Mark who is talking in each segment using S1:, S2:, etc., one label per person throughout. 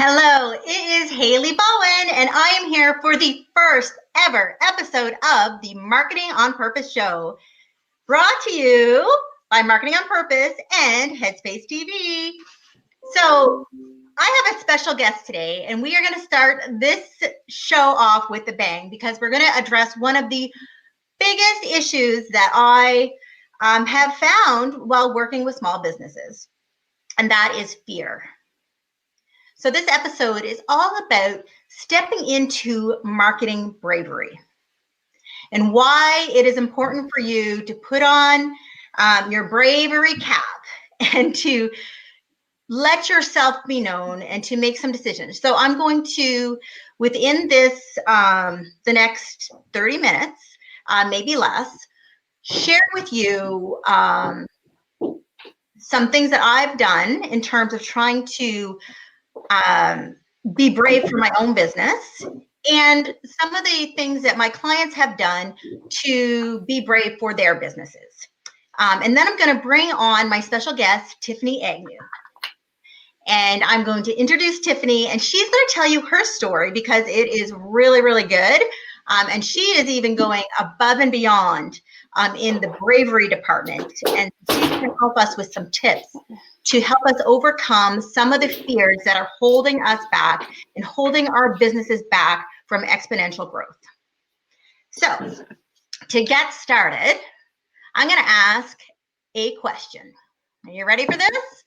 S1: Hello, it is Haley Bowen, and I am here for the first ever episode of the Marketing on Purpose show, brought to you by Marketing on Purpose and Headspace TV. So, I have a special guest today, and we are going to start this show off with a bang because we're going to address one of the biggest issues that I have found while working with small businesses, and that is fear. So this episode is all about stepping into marketing bravery and why it is important for you to put on your bravery cap and to let yourself be known and to make some decisions. So I'm going to, within this, the next 30 minutes, maybe less, share with you some things that I've done in terms of trying to be brave for my own business, and some of the things that my clients have done to be brave for their businesses. And then I'm going to bring on my special guest, Tiffany Agnew. And I'm going to introduce Tiffany, and she's going to tell you her story because it is really, really good. And she is even going above and beyond in the bravery department. And she's going to help us with some tips to help us overcome some of the fears that are holding us back and holding our businesses back from exponential growth. So to get started, I'm going to ask a question. Are you ready for this?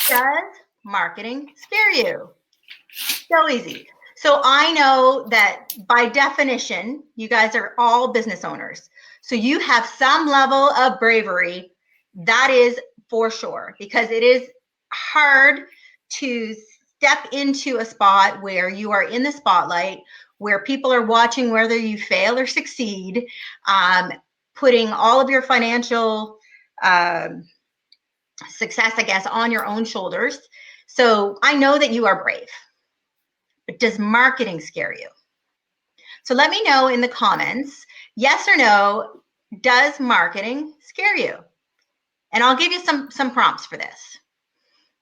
S1: Does marketing scare you? So easy. So I know that by definition, you guys are all business owners. So you have some level of bravery, that is for sure, because it is hard to step into a spot where you are in the spotlight, where people are watching whether you fail or succeed, putting all of your financial success, I guess, on your own shoulders. So I know that you are brave. But does marketing scare you? So let me know in the comments, yes or no, does marketing scare you? And I'll give you some prompts for this.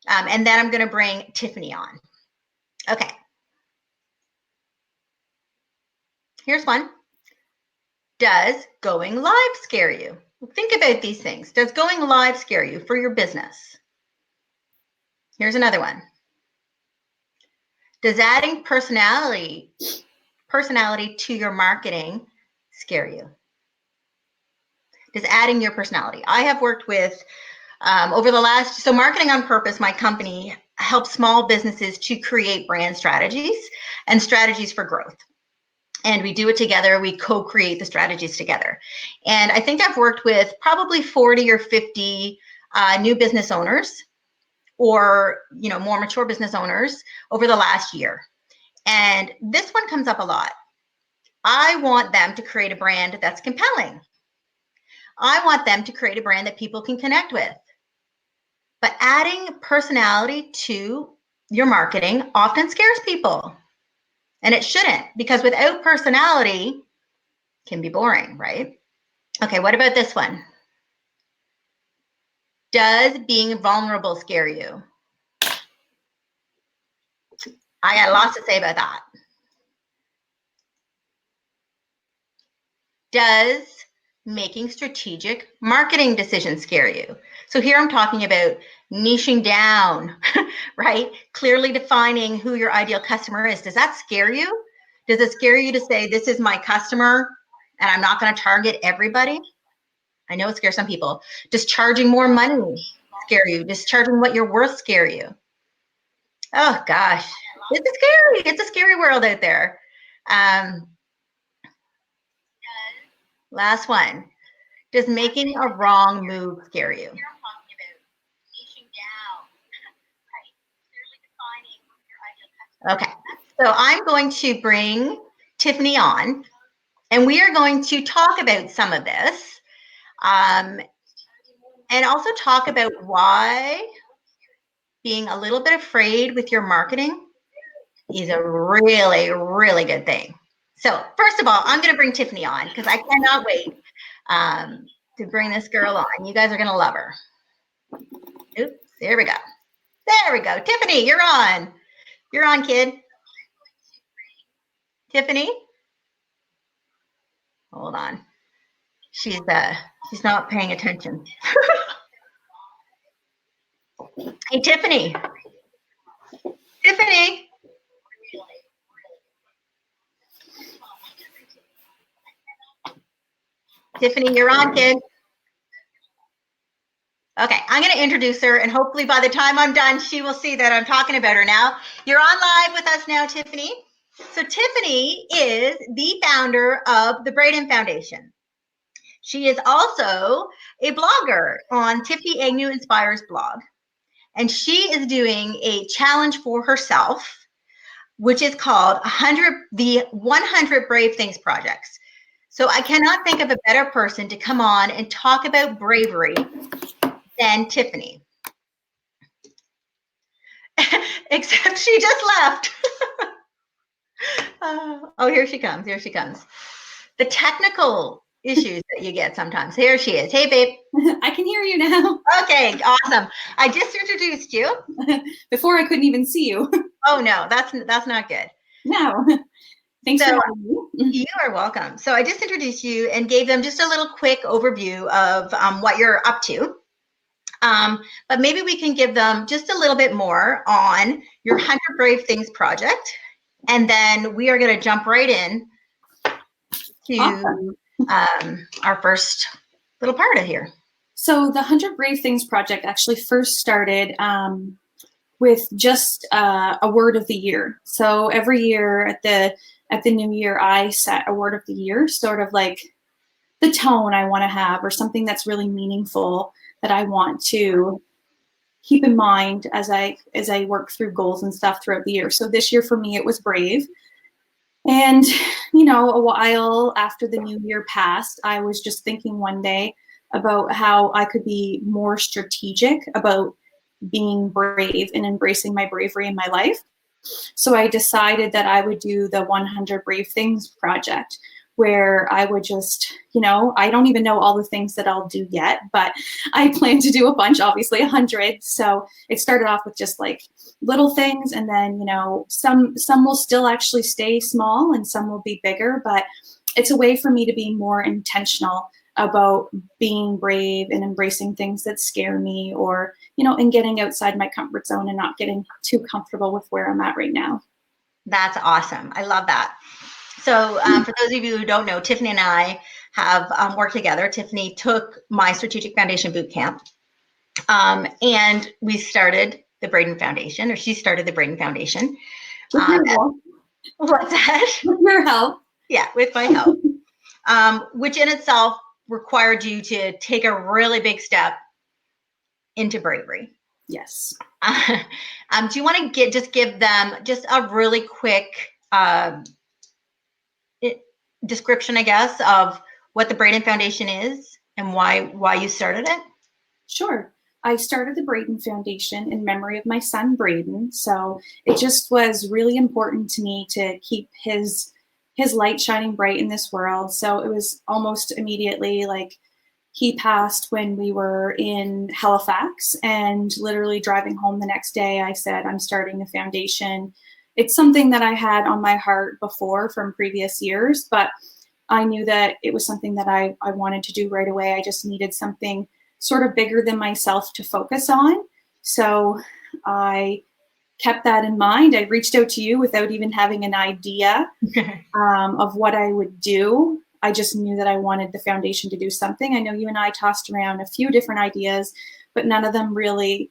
S1: And then I'm going to bring Tiffany on. Okay. Here's one. Does going live scare you? Think about these things. Does going live scare you for your business? Here's another one. Does adding personality to your marketing scare you? Does adding your personality? I have worked with over the last, so Marketing on Purpose, my company, helps small businesses to create brand strategies and strategies for growth. And we do it together. We co-create the strategies together. And I think I've worked with probably 40 or 50 new business owners, or more mature business owners over the last year. And this one comes up a lot. I want them to create a brand that's compelling. I want them to create a brand that people can connect with. But adding personality to your marketing often scares people. And it shouldn't, because without personality, it can be boring, right? Okay, what about this one? Does being vulnerable scare you? I got lots to say about that. Does making strategic marketing decisions scare you? So here I'm talking about niching down, right? Clearly defining who your ideal customer is. Does that scare you? Does it scare you to say, this is my customer and I'm not going to target everybody? I know it scares some people. Does charging more money scare you? Does charging what you're worth scare you? Oh gosh, it's scary. It's a scary world out there. Last one. Does making a wrong move scare you? Okay, so I'm going to bring Tiffany on, and we are going to talk about some of this, and also talk about why being a little bit afraid with your marketing is a really, really good thing. So first of all, I'm going to bring Tiffany on because I cannot wait to bring this girl on. You guys are going to love her. Oops, there we go. There we go. Tiffany, you're on. You're on, kid. Tiffany? Hold on. She's not paying attention. Hey, Tiffany. Tiffany. Tiffany, you're on, kid. Okay, I'm going to introduce her, and hopefully by the time I'm done, she will see that I'm talking about her now. You're on live with us now, Tiffany. So Tiffany is the founder of the Braden Foundation. She is also a blogger on Tiffany Agnew Inspires blog. And she is doing a challenge for herself, which is called the 100 Brave Things Projects. So I cannot think of a better person to come on and talk about bravery than Tiffany. Except she just left. Oh, here she comes. Here she comes. The technical issues that you get sometimes. Here she is. Hey, babe.
S2: I can hear you now.
S1: Okay, awesome. I just introduced you.
S2: Before I couldn't even see you.
S1: Oh, no, that's not good.
S2: No. Thanks for having me.
S1: You are welcome. So I just introduced you and gave them just a little quick overview of what you're up to. But maybe we can give them just a little bit more on your 100 Brave Things project. And then we are going to jump right in to our first little part of here.
S2: So the 100 Brave Things project actually first started with just a word of the year. So every year at the new year, I set a word of the year, sort of like the tone I want to have or something that's really meaningful that I want to keep in mind as I work through goals and stuff throughout the year. So this year for me, it was brave. And, you know, a while after the new year passed, I was just thinking one day about how I could be more strategic about being brave and embracing my bravery in my life. So I decided that I would do the 100 Brave Things project, where I would just, you know, I don't even know all the things that I'll do yet, but I plan to do a bunch, obviously 100. So it started off with just like little things, and then, you know, some will still actually stay small and some will be bigger, but it's a way for me to be more intentional about being brave and embracing things that scare me, or, you know, and getting outside my comfort zone and not getting too comfortable with where I'm at right now. That's
S1: awesome. I love that. So for those of you who don't know, Tiffany and I have worked together. Tiffany took my Strategic Foundation Bootcamp, and we started the Braden Foundation, or she started the Braden Foundation.
S2: With your help.
S1: What's that?
S2: With your help.
S1: Yeah, with my help, which in itself required you to take a really big step into bravery.
S2: Yes.
S1: Do you want to give them just a really quick description, I guess, of what the Braden Foundation is and why you started it?
S2: Sure. I started the Braden Foundation in memory of my son, Braden. So it just was really important to me to keep his light shining bright in this world. So it was almost immediately like he passed when we were in Halifax, and literally driving home the next day, I said, I'm starting a foundation. It's something that I had on my heart before from previous years, but I knew that it was something that I wanted to do right away. I just needed something sort of bigger than myself to focus on. So I kept that in mind. I reached out to you without even having an idea of what I would do. I just knew that I wanted the foundation to do something. I know you and I tossed around a few different ideas, but none of them really,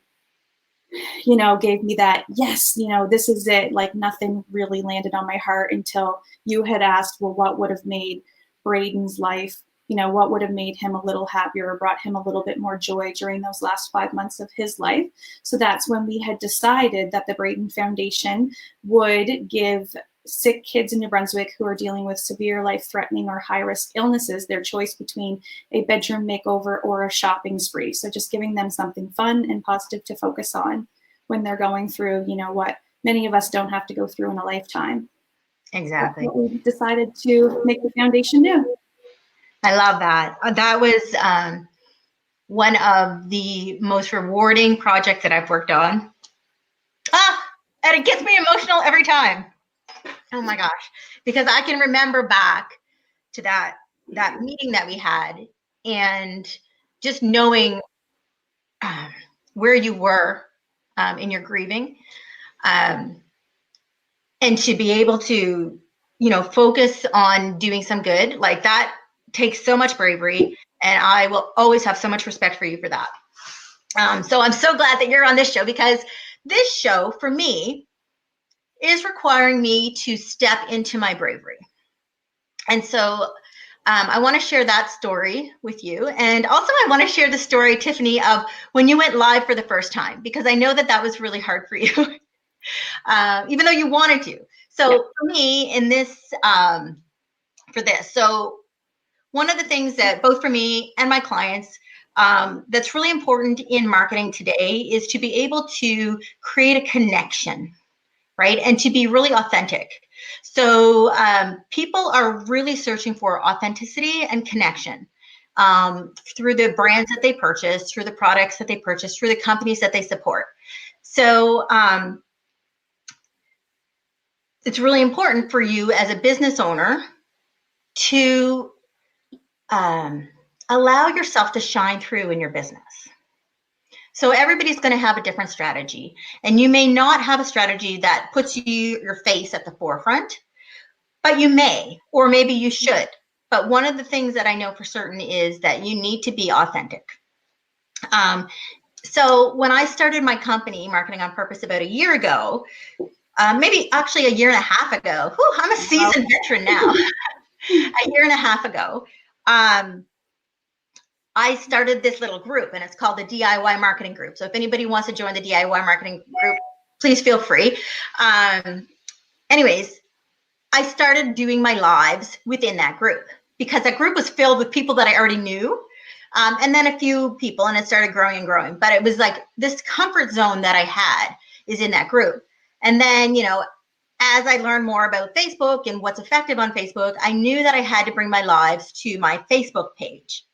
S2: you know, gave me that, yes, you know, this is it. Like nothing really landed on my heart until you had asked, well, what would have made Braden's life, you know, what would have made him a little happier or brought him a little bit more joy during those last 5 months of his life. So that's when we had decided that the Braden Foundation would give sick kids in New Brunswick who are dealing with severe life-threatening or high-risk illnesses their choice between a bedroom makeover or a shopping spree. So just giving them something fun and positive to focus on when they're going through, you know, what many of us don't have to go through in a lifetime.
S1: Exactly.
S2: That's what we decided to make the foundation do.
S1: I love that. That was one of the most rewarding projects that I've worked on. And it gets me emotional every time. Oh my gosh. Because I can remember back to that meeting that we had, and just knowing where you were in your grieving, and to be able to, focus on doing some good, like that takes so much bravery, and I will always have so much respect for you for that. So I'm so glad that you're on this show, because this show for me is requiring me to step into my bravery. And so I want to share that story with you. And also I want to share the story, Tiffany, of when you went live for the first time, because I know that that was really hard for you, even though you wanted to. So yeah. For me in this, so one of the things that both for me and my clients, that's really important in marketing today is to be able to create a connection, right? And to be really authentic. So people are really searching for authenticity and connection through the brands that they purchase, through the products that they purchase, through the companies that they support. So it's really important for you as a business owner to allow yourself to shine through in your business. So everybody's going to have a different strategy, and you may not have a strategy that puts your face at the forefront, but you may, or maybe you should. But one of the things that I know for certain is that you need to be authentic. So when I started my company, Marketing on Purpose, about a year ago, maybe actually a year and a half ago, I'm a seasoned veteran now, a year and a half ago, I started this little group, and it's called the DIY Marketing Group. So if anybody wants to join the DIY Marketing Group, please feel free. Anyways, I started doing my lives within that group, because that group was filled with people that I already knew, and then a few people, and it started growing and growing. But it was like this comfort zone that I had is in that group. And then, as I learned more about Facebook and what's effective on Facebook, I knew that I had to bring my lives to my Facebook page,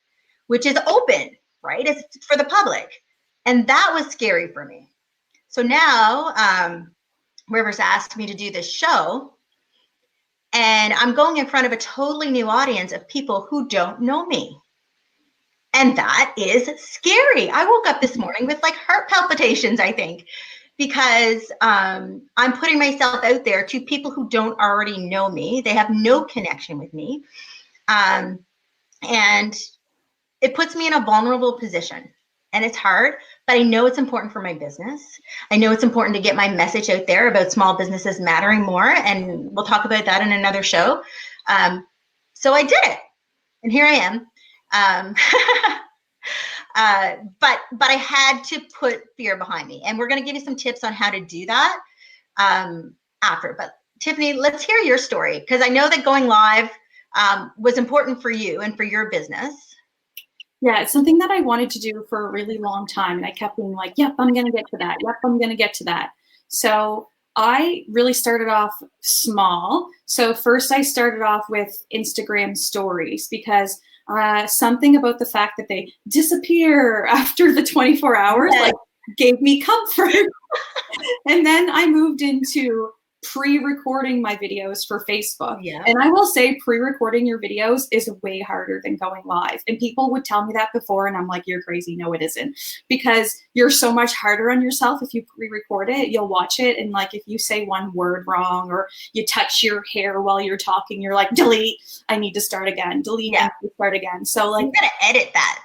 S1: which is open, right? It's for the public. And that was scary for me. So now Rivers asked me to do this show, and I'm going in front of a totally new audience of people who don't know me. And that is scary. I woke up this morning with like heart palpitations, I think, because I'm putting myself out there to people who don't already know me. They have no connection with me. And it puts me in a vulnerable position, and it's hard, but I know it's important for my business. I know it's important to get my message out there about small businesses mattering more, and we'll talk about that in another show. So I did it, and here I am. But I had to put fear behind me, and we're going to give you some tips on how to do that after. But Tiffany, let's hear your story, because I know that going live was important for you and for your business.
S2: Yeah, it's something that I wanted to do for a really long time. And I kept being like, yep, I'm going to get to that. Yep, I'm going to get to that. So I really started off small. So first I started off with Instagram stories, because something about the fact that they disappear after the 24 hours like gave me comfort. And then I moved into pre-recording my videos for Facebook. Yeah. And I will say pre-recording your videos is way harder than going live. And people would tell me that before, and I'm like, you're crazy. No, it isn't. Because you're so much harder on yourself if you pre-record it. You'll watch it, and like if you say one word wrong or you touch your hair while you're talking, you're like, delete, I need to start again. Delete, I need to start again. So like,
S1: you gotta edit that.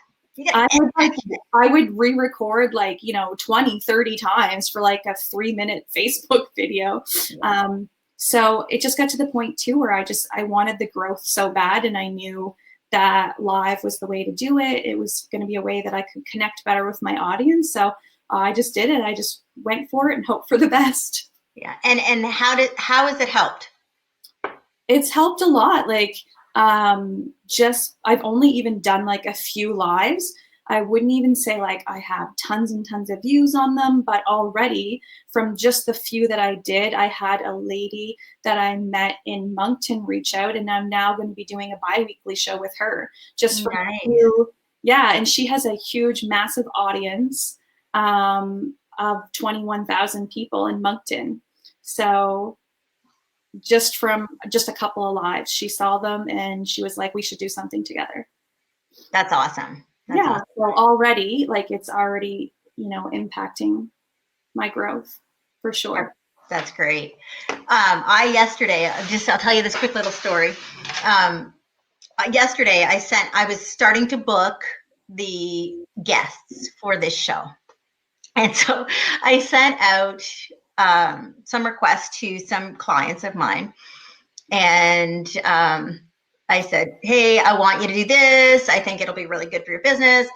S2: I would re-record 20, 30 times for like a 3-minute Facebook video. So it just got to the point too where I wanted the growth so bad, and I knew that live was the way to do it. It was going to be a way that I could connect better with my audience. So I just did it. I just went for it and hoped for the best.
S1: Yeah. And how has it helped?
S2: It's helped a lot. I've only even done like a few lives. I wouldn't even say like I have tons and tons of views on them, but already from just the few that I did, I had a lady that I met in Moncton reach out, and I'm now going to be doing a bi-weekly show with her just for yeah. And she has a huge, massive audience of 21,000 people in Moncton. So just from just a couple of lives, she saw them and she was like, we should do something together.
S1: That's awesome. That's awesome.
S2: So already, like, it's already, impacting my growth for sure.
S1: That's great. I'll tell you this quick little story. Yesterday I was starting to book the guests for this show. And so I sent out some requests to some clients of mine. And I said, hey, I want you to do this. I think it'll be really good for your business.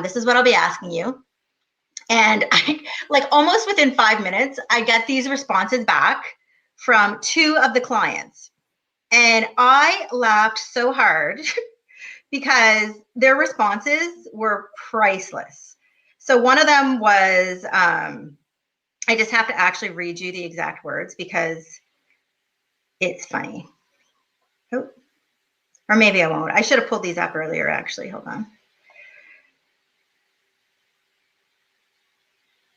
S1: This is what I'll be asking you. And I, like, almost within 5 minutes, I get these responses back from 2 of the clients. And I laughed so hard because their responses were priceless. So one of them was, I just have to actually read you the exact words because it's funny. Oh, or maybe I won't. I should have pulled these up earlier, actually. Hold on.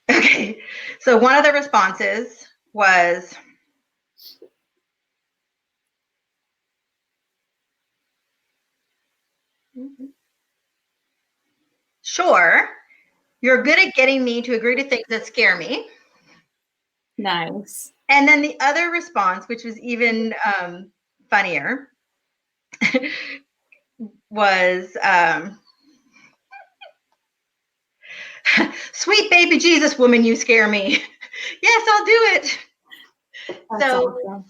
S1: Okay, so one of the responses was, sure, you're good at getting me to agree to things that scare me.
S2: Nice.
S1: And then the other response, which was even funnier, was, sweet baby Jesus woman, you scare me. Yes, I'll do it.
S2: That's awesome.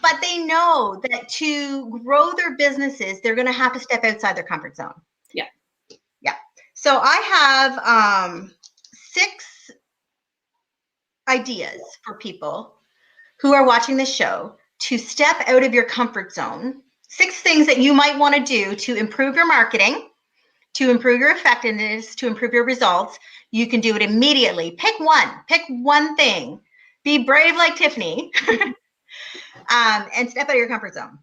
S1: But they know that to grow their businesses, they're going to have to step outside their comfort zone.
S2: Yeah.
S1: Yeah. So I have 6 ideas for people who are watching this show to step out of your comfort zone. 6 things that you might want to do to improve your marketing, to improve your effectiveness, to improve your results. You can do it immediately. Pick one thing. Be brave like Tiffany. And step out of your comfort zone.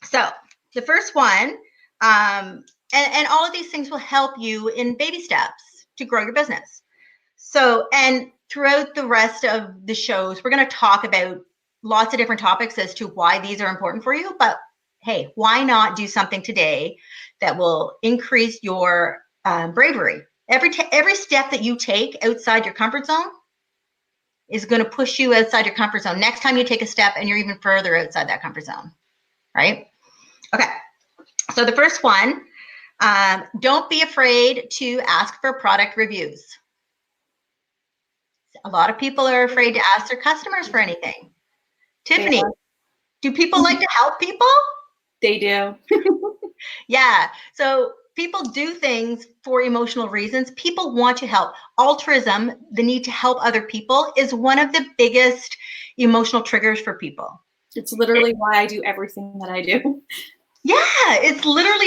S1: So the first one, and all of these things will help you in baby steps to grow your business. So, and throughout the rest of the shows, we're going to talk about lots of different topics as to why these are important for you. But hey, why not do something today that will increase your bravery? Every step that you take outside your comfort zone is going to push you outside your comfort zone. Next time you take a step and you're even further outside that comfort zone, right? Okay. So the first one, don't be afraid to ask for product reviews. A lot of people are afraid to ask their customers for anything. Tiffany, do people like to help people?
S2: They do.
S1: Yeah. So people do things for emotional reasons. People want to help. Altruism, the need to help other people, is one of the biggest emotional triggers for people.
S2: It's literally why I do everything that I do.
S1: Yeah, it's literally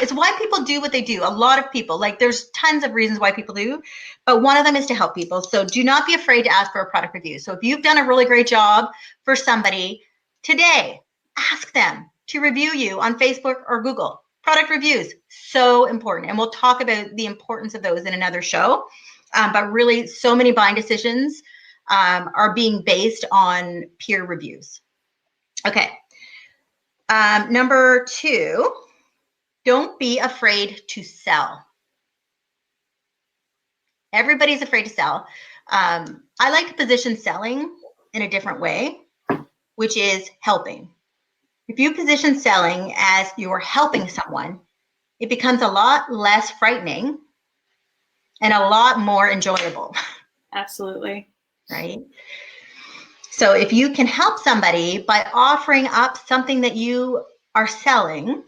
S1: it's why people do what they do. A lot of people, like, there's tons of reasons why people do, but one of them is to help people. So do not be afraid to ask for a product review. So if you've done a really great job for somebody today, ask them to review you on Facebook or Google. Product reviews, so important. And we'll talk about the importance of those in another show. But really, so many buying decisions are being based on peer reviews. Okay. Number 2, don't be afraid to sell. Everybody's afraid to sell. I like to position selling in a different way, which is helping. If you position selling as you're helping someone, it becomes a lot less frightening and a lot more enjoyable.
S2: Absolutely.
S1: Right? So if you can help somebody by offering up something that you are selling,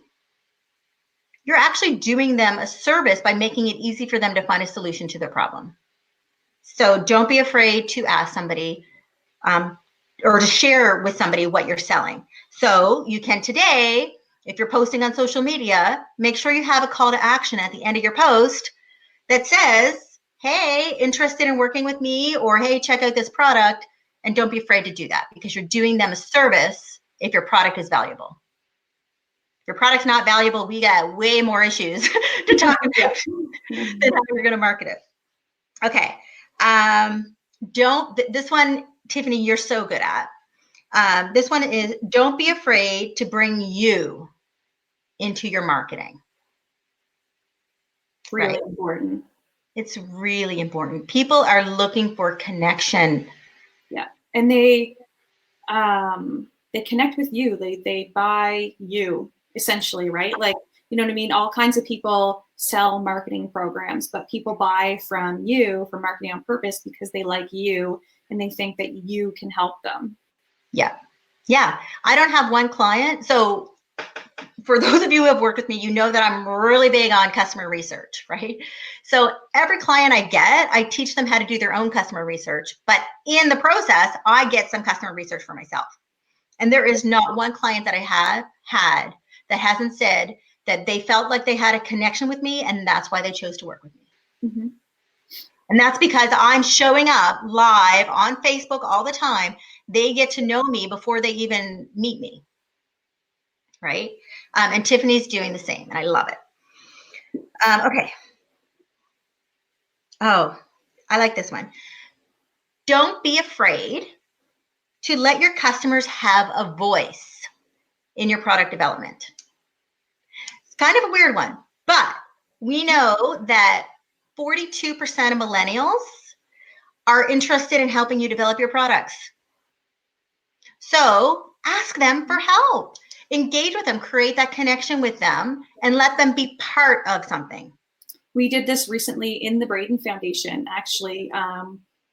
S1: you're actually doing them a service by making it easy for them to find a solution to their problem. So don't be afraid to ask somebody or to share with somebody what you're selling. So you can today, if you're posting on social media, make sure you have a call to action at the end of your post that says, hey, interested in working with me, or hey, check out this product. And don't be afraid to do that, because you're doing them a service if your product is valuable. If your product's not valuable, we got way more issues to talk about than how you're going to market it. Okay. This one Tiffany, you're so good at. This one is, don't be afraid to bring you into your marketing.
S2: Really
S1: right?
S2: important.
S1: It's really important. People are looking for connection.
S2: Yeah. And they connect with you. They buy you, essentially, right? Like, you know what I mean? All kinds of people sell marketing programs, but people buy from you for Marketing on Purpose because they like you and they think that you can help them.
S1: Yeah. Yeah. I don't have one client. So for those of you who have worked with me, you know that I'm really big on customer research, right? So every client I get, I teach them how to do their own customer research. But in the process, I get some customer research for myself. And there is not one client that I have had that hasn't said that they felt like they had a connection with me, and that's why they chose to work with me.
S2: Mm-hmm.
S1: And that's because I'm showing up live on Facebook all the time. They get to know me before they even meet me, right? And Tiffany's doing the same, and I love it. Okay. Oh, I like this one. Don't be afraid to let your customers have a voice in your product development. It's kind of a weird one, but we know that 42% of millennials are interested in helping you develop your products. So ask them for help. Engage with them, create that connection with them, and let them be part of something.
S2: We did this recently in the Braden Foundation. Actually,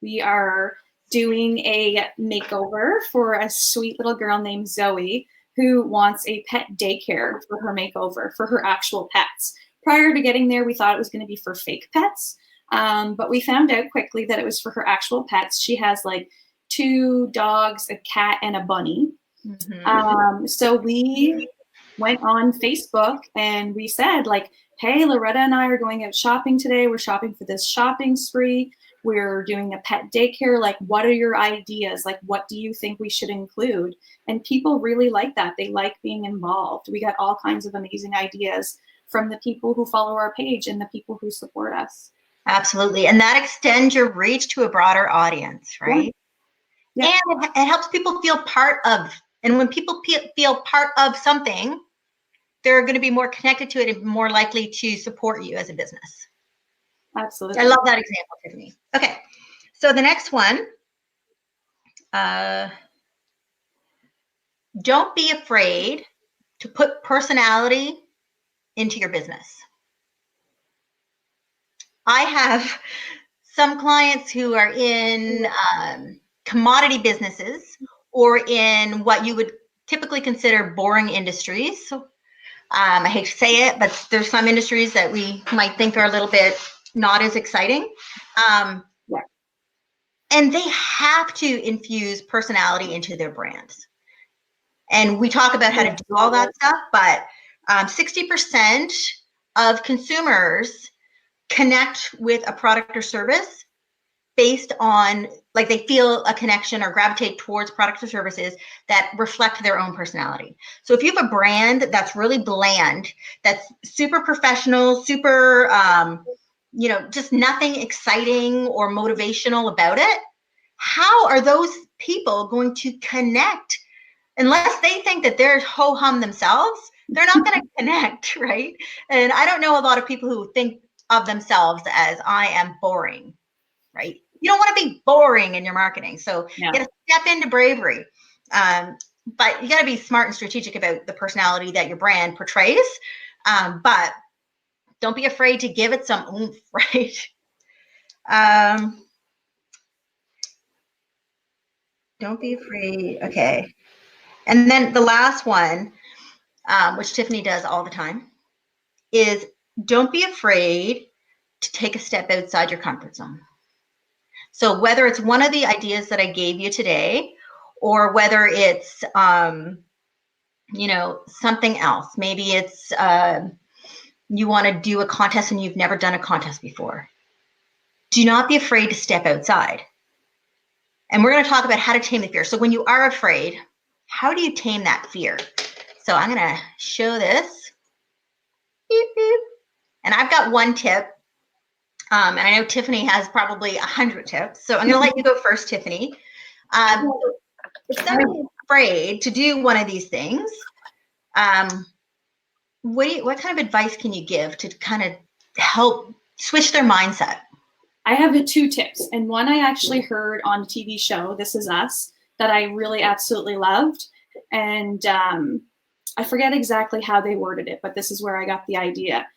S2: we are doing a makeover for a sweet little girl named Zoe who wants a pet daycare for her makeover for her actual pets. Prior to getting there, we thought it was going to be for fake pets, but we found out quickly that it was for her actual pets. She has like 2 dogs, a cat, and a bunny.
S1: Mm-hmm.
S2: So we went on Facebook and we said, like, hey, Loretta and I are going out shopping today. We're shopping for this shopping spree. We're doing a pet daycare. Like, what are your ideas? Like, what do you think we should include? And people really like that. They like being involved. We got all kinds of amazing ideas from the people who follow our page and the people who support us.
S1: Absolutely. And that extends your reach to a broader audience, right?
S2: Yeah.
S1: And it helps people feel part of. And when people feel part of something, they're going to be more connected to it and more likely to support you as a business.
S2: Absolutely.
S1: I love that example, Tiffany. Okay. So the next one, don't be afraid to put personality into your business. I have some clients who are in commodity businesses or in what you would typically consider boring industries. I hate to say it, but there's some industries that we might think are a little bit not as exciting.
S2: Yeah.
S1: And they have to infuse personality into their brands. And we talk about how to do all that stuff, but 60% of consumers connect with a product or service based on, like, they feel a connection or gravitate towards products or services that reflect their own personality. So if you have a brand that's really bland, that's super professional, super, just nothing exciting or motivational about it, how are those people going to connect? Unless they think that they're ho-hum themselves, they're not going to connect, right? And I don't know a lot of people who think of themselves as, I am boring, right? You don't want to be boring in your marketing. So you got to step into bravery. But you got to be smart and strategic about the personality that your brand portrays. But don't be afraid to give it some oomph, right? Don't be afraid. Okay. And then the last one, which Tiffany does all the time, is don't be afraid to take a step outside your comfort zone. So whether it's one of the ideas that I gave you today, or whether it's, something else, maybe it's you want to do a contest and you've never done a contest before. Do not be afraid to step outside. And we're going to talk about how to tame the fear. So when you are afraid, how do you tame that fear? So I'm going to show this. Beep, beep. And I've got one tip. And I know Tiffany has probably 100 tips. So I'm going to let you go first, Tiffany. If somebody's afraid to do one of these things, what kind of advice can you give to kind of help switch their mindset?
S2: I have 2 tips, and one I actually heard on a TV show, This Is Us, that I really absolutely loved. And I forget exactly how they worded it, but this is where I got the idea.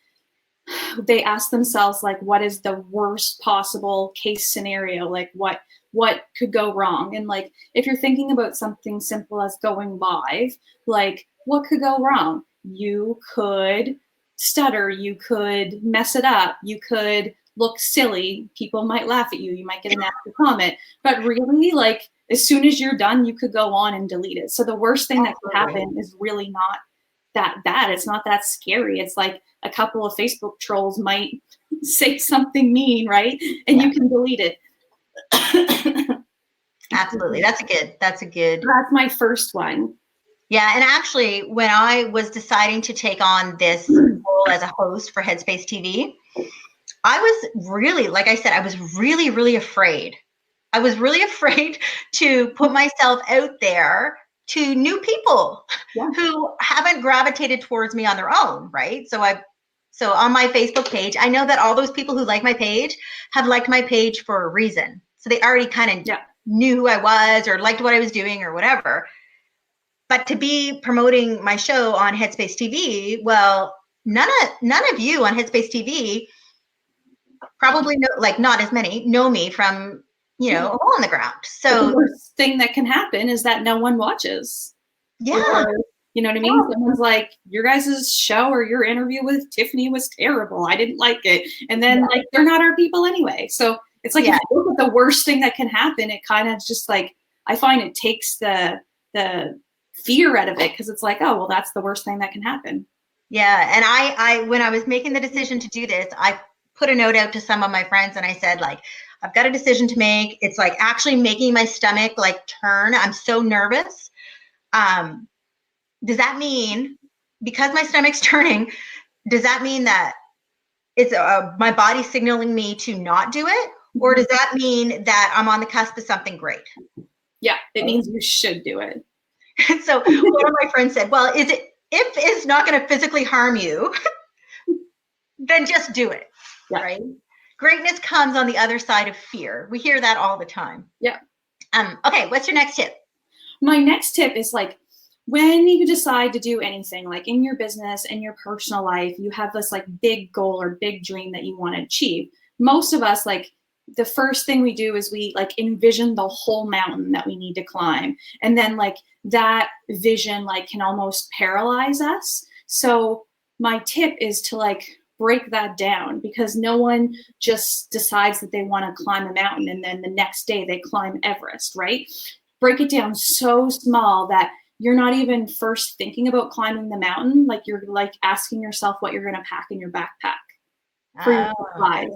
S2: They asked themselves, like, what is the worst possible case scenario? Like, what could go wrong? And like, if you're thinking about something simple as going live, like, what could go wrong? You could stutter, you could mess it up, you could look silly, people might laugh at you, you might get a nasty comment, but really, like, as soon as you're done, you could go on and delete it. So the worst thing that could happen is really not that bad. It's not that scary. It's like a couple of Facebook trolls might say something mean, right? And you can delete it.
S1: Absolutely. That's
S2: my first one.
S1: Yeah. And actually, when I was deciding to take on this role as a host for Headspace TV, I was really, like I said, I was really, really afraid. I was really afraid to put myself out there to new people who haven't gravitated towards me on their own, right? So on my Facebook page, I know that all those people who like my page have liked my page for a reason. So they already kind of knew who I was or liked what I was doing or whatever. But to be promoting my show on Headspace TV, well, none of you on Headspace TV probably know, like, not as many know me from, a hole in the ground. So
S2: the worst thing that can happen is that no one watches.
S1: Yeah.
S2: Or, you know what I mean? Yeah. Someone's like, your guys' show or your interview with Tiffany was terrible. I didn't like it. And then like, they're not our people anyway. So it's like, if you look at the worst thing that can happen, it kind of just like, I find it takes the fear out of it. Cause it's like, oh, well, that's the worst thing that can happen.
S1: Yeah. And I when I was making the decision to do this, I put a note out to some of my friends and I said, like, I've got a decision to make. It's like actually making my stomach like turn. I'm so nervous. Does that mean, because my stomach's turning, does that mean that it's my body signaling me to not do it? Or does that mean that I'm on the cusp of something great?
S2: Yeah, it means you should do it.
S1: So one of my friends said, well, if it's not going to physically harm you, then just do it, right? Greatness comes on the other side of fear. We hear that all the time.
S2: Yeah.
S1: Okay, what's your next tip?
S2: My next tip is like, when you decide to do anything, like in your business, in your personal life, you have this like big goal or big dream that you want to achieve. Most of us, like, the first thing we do is we like envision the whole mountain that we need to climb. And then like that vision like can almost paralyze us. So my tip is to like break that down, because no one just decides that they want to climb a mountain and then the next day they climb Everest, right? Break it down so small that you're not even first thinking about climbing the mountain. Like you're like asking yourself what you're going to pack in your backpack for your supplies,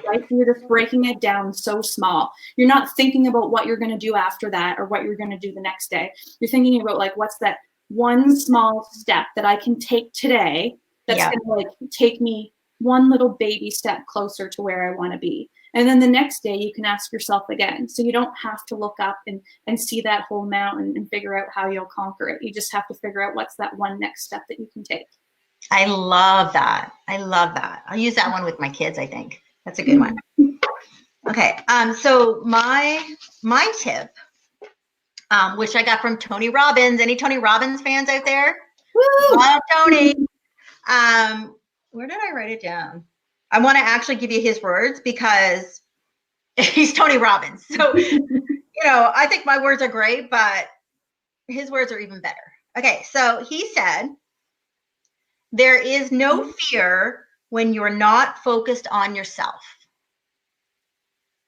S2: right? You're just breaking it down so small. You're not thinking about what you're going to do after that or what you're going to do the next day. You're thinking about like, what's that one small step that I can take today that's going to like take me one little baby step closer to where I want to be. And then the next day you can ask yourself again. So you don't have to look up and see that whole mountain and figure out how you'll conquer it. You just have to figure out what's that one next step that you can take.
S1: I love that. I'll use that one with my kids, I think. That's a good one. Okay. So my tip, which I got from Tony Robbins. Any Tony Robbins fans out there?
S2: Woo!
S1: Love Tony. Where did I write it down? I want to actually give you his words because he's Tony Robbins. So, I think my words are great, but his words are even better. Okay. So he said, there is no fear when you're not focused on yourself.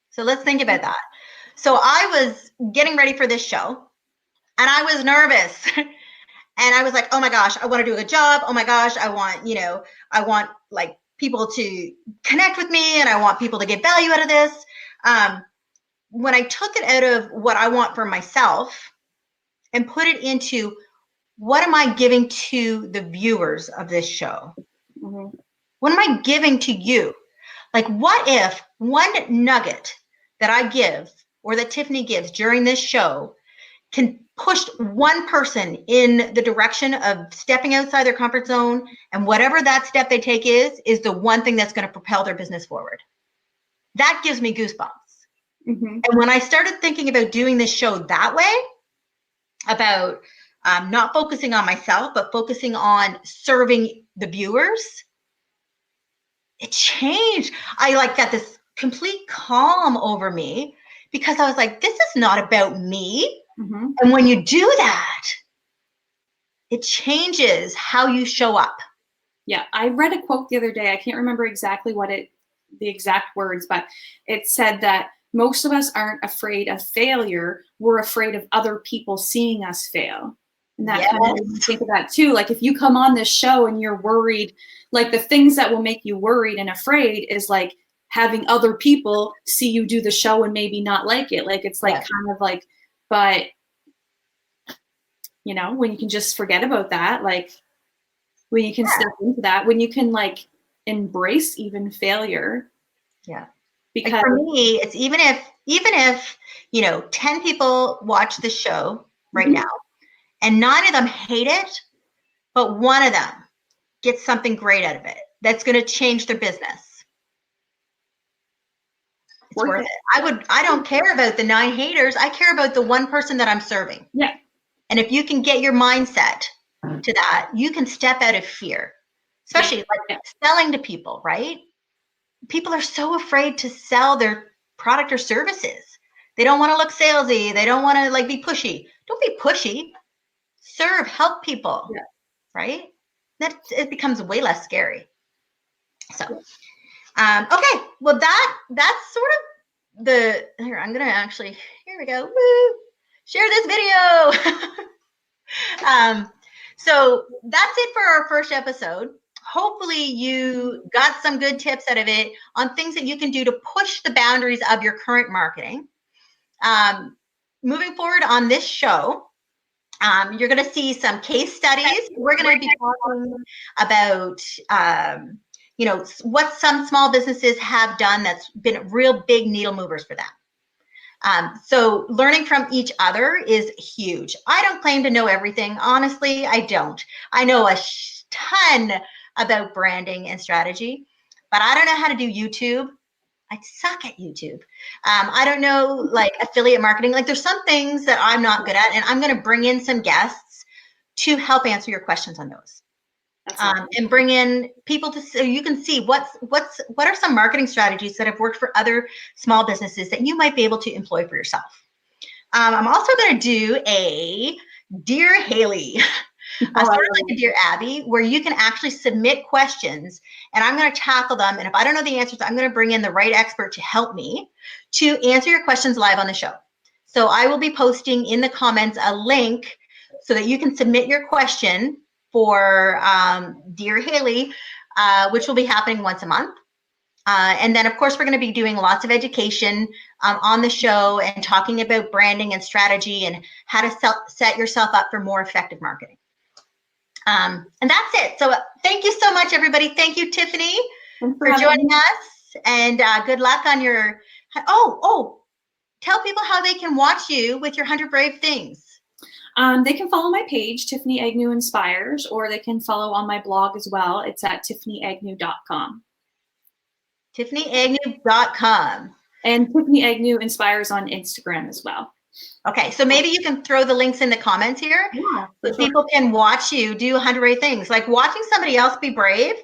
S1: So let's think about that. So I was getting ready for this show and I was nervous. And I was like, oh my gosh, I want to do a good job. Oh my gosh, I want like people to connect with me and I want people to get value out of this. When I took it out of what I want for myself and put it into what am I giving to the viewers of this show? Mm-hmm. What am I giving to you? Like, what if one nugget that I give or that Tiffany gives during this show can push one person in the direction of stepping outside their comfort zone, and whatever that step they take is the one thing that's going to propel their business forward. That gives me goosebumps. And when I started thinking about doing this show that way, about not focusing on myself, but focusing on serving the viewers, it changed. I got this complete calm over me because I was like, this is not about me. And when you do that, it changes how you show up.
S2: Yeah, I read a quote the other day. I can't remember exactly the exact words, but it said that most of us aren't afraid of failure. We're afraid of other people seeing us fail. And that kind of made me think of that too. Like if you come on this show and you're worried, like the things that will make you worried and afraid is like having other people see you do the show and maybe not like it. Like it's like kind of like, but you know, when you can just forget about that, like when you can step into that, when you can like embrace even failure.
S1: Yeah.
S2: Because
S1: like for me, it's even if, 10 people watch the show right now and 9 of them hate it, but 1 of them gets something great out of it that's going to change their business. It's worth it. I don't care about the 9 haters. I care about the 1 person that I'm serving.
S2: Yeah.
S1: And if you can get your mindset to that, you can step out of fear, especially selling to people, right? People are so afraid to sell their product or services. They don't want to look salesy. They don't want to be pushy. Don't be pushy. Serve, help people, right? It becomes way less scary. So, okay. Well, that's sort of here, I'm going to actually, here we go. Woo, share this video. So that's it for our first episode. Hopefully you got some good tips out of it on things that you can do to push the boundaries of your current marketing. Moving forward on this show, you're going to see some case studies. We're going to be talking about, what some small businesses have done that's been real big needle movers for them. So learning from each other is huge. I don't claim to know everything. Honestly, I don't. I know a ton about branding and strategy, but I don't know how to do YouTube. I suck at YouTube. I don't know affiliate marketing. There's some things that I'm not good at, and I'm going to bring in some guests to help answer your questions on those. And bring in people so you can see what are some marketing strategies that have worked for other small businesses that you might be able to employ for yourself. I'm also going to do a Dear Haley, sort of like a Dear Abby, where you can actually submit questions and I'm going to tackle them. And if I don't know the answers, I'm going to bring in the right expert to help me to answer your questions live on the show. So I will be posting in the comments a link so that you can submit your question for Dear Haley, which will be happening once a month. And then, of course, we're going to be doing lots of education on the show and talking about branding and strategy and how to set yourself up for more effective marketing. And that's it. So thank you so much, everybody. Thank you, Tiffany, for joining us. And good luck on your, tell people how they can watch you with your 100 Brave Things.
S2: They can follow my page, Tiffany Agnew Inspires, or they can follow on my blog as well. It's at tiffanyagnew.com.
S1: tiffanyagnew.com.
S2: And Tiffany Agnew Inspires on Instagram as well.
S1: Okay, so maybe you can throw the links in the comments here so people can watch you do 100 Brave Things. Like watching somebody else be brave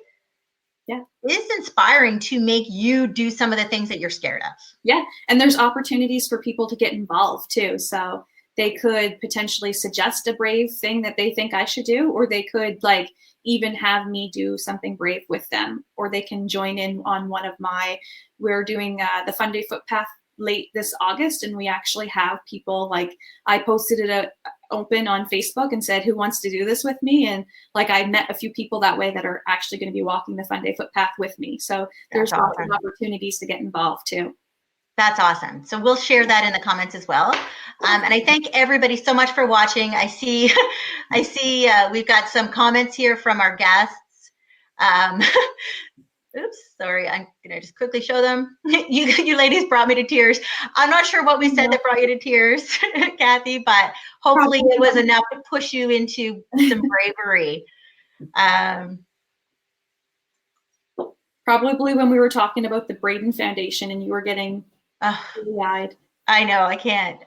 S1: is inspiring to make you do some of the things that you're scared of.
S2: Yeah, and there's opportunities for people to get involved too. So they could potentially suggest a brave thing that they think I should do, or they could even have me do something brave with them, or they can join in on we're doing the Fun Day Footpath late this August, and we actually have people I posted it open on Facebook and said, who wants to do this with me? And I met a few people that way that are actually going to be walking the Fun Day Footpath with me. So there's lots of opportunities to get involved too.
S1: That's awesome. So we'll share that in the comments as well. And I thank everybody so much for watching. I see we've got some comments here from our guests. Oops, sorry. I'm gonna just quickly show them. You ladies brought me to tears. I'm not sure what we said that brought you to tears, Kathy, but hopefully it was enough to push you into some bravery.
S2: Probably when we were talking about the Braden Foundation and you were getting teary-eyed.
S1: I know, I can't.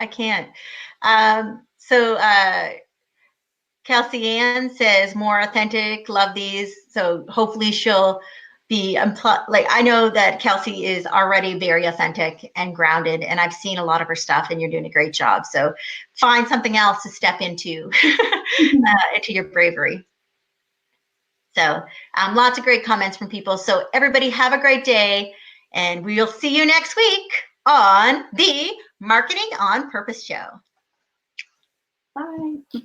S1: So Kelsey Ann says more authentic, love these. So hopefully she'll be like, I know that Kelsey is already very authentic and grounded, and I've seen a lot of her stuff, and you're doing a great job. So find something else to step into, into your bravery. So lots of great comments from people. So everybody have a great day, and we'll see you next week on the Marketing on Purpose show.
S2: Bye.